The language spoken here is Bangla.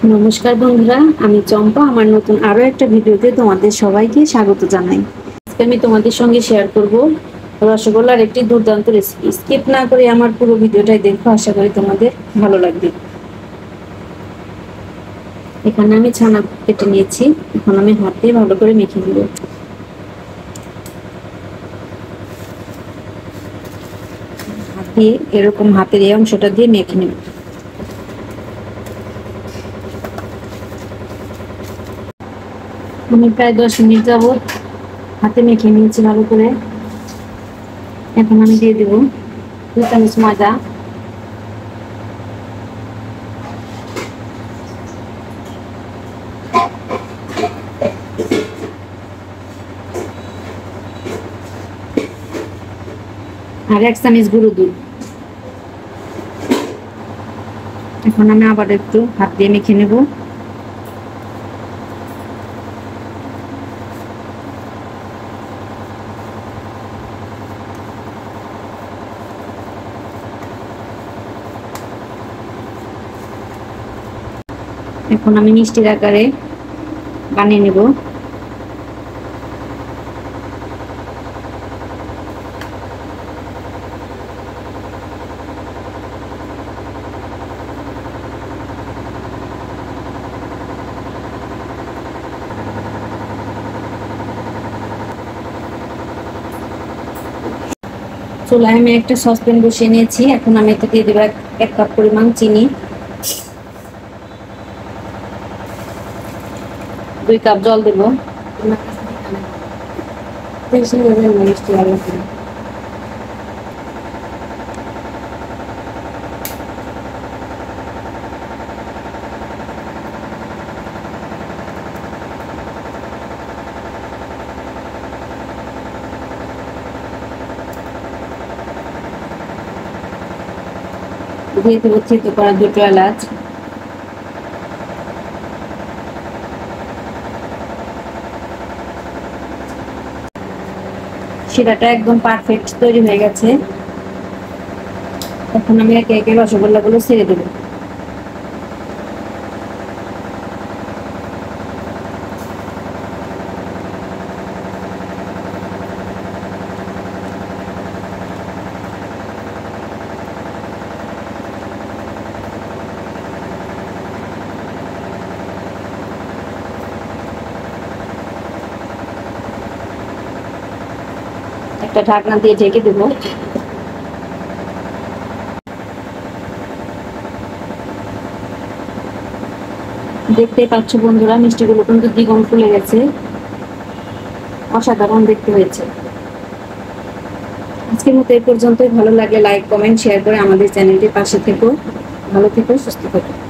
নমস্কার বন্ধুরা, আমি চম্পা। আমার নতুন আরো একটা ভিডিওতে তোমাদের সবাইকে স্বাগত জানাই। আজকে আমি তোমাদের সঙ্গে শেয়ার করব রসগোল্লার একটি দুর্দান্ত রেসিপি। স্কিপ না করে আমার পুরো ভিডিওটাই দেখো, আশা করি তোমাদের ভালো লাগবে। এখানে আমি ছানা কেটে নিয়েছি, এখন আমি হাতে ভালো করে মেখে নেব। হাত দিয়ে এরকম হাতের এই অংশটা দিয়ে মেখে নেব। আমি প্রায় 10 মিনিট যাবত হাতে মেখে নিয়েছি ভালো করে। এখন আমি দিয়ে দেব 2 চামচ ময়দা, আর 1 চামচ গুঁড়ো দুধ। এখন আমি আবার একটু হাত দিয়ে মেখে নেব। এখন আমি মিষ্টির আকারে বানিয়ে নেব। চুলায় আমি একটা সসপ্যান বসিয়ে নিয়েছি। এখন আমি এতে দিয়ে দেব 1 কাপ পরিমাণ চিনি, 2 কাপ জল দেব। মিষ্টি ভালো করে দিয়ে দেব থেতো করা 2টো এলাচ। শিরাটা একদম পারফেক্ট তৈরি হয়ে গেছে। এখন আমি একে একে রসগোল্লাগুলো ছেড়ে দেব। একটা ঢাকনা দিয়ে ঢেকে দেব। দেখতেই পাচ্ছ বন্ধুরা, মিষ্টিগুলো কিন্তু দ্বিগুণ ফুলে গেছে, অসাধারণ দেখতে হয়েছে। আজকের মতো এই পর্যন্তই। ভালো লাগলে লাইক, কমেন্ট, শেয়ার করে আমাদের চ্যানেলটির পাশে থেকো। ভালো থেকো, সুস্থ থেকো।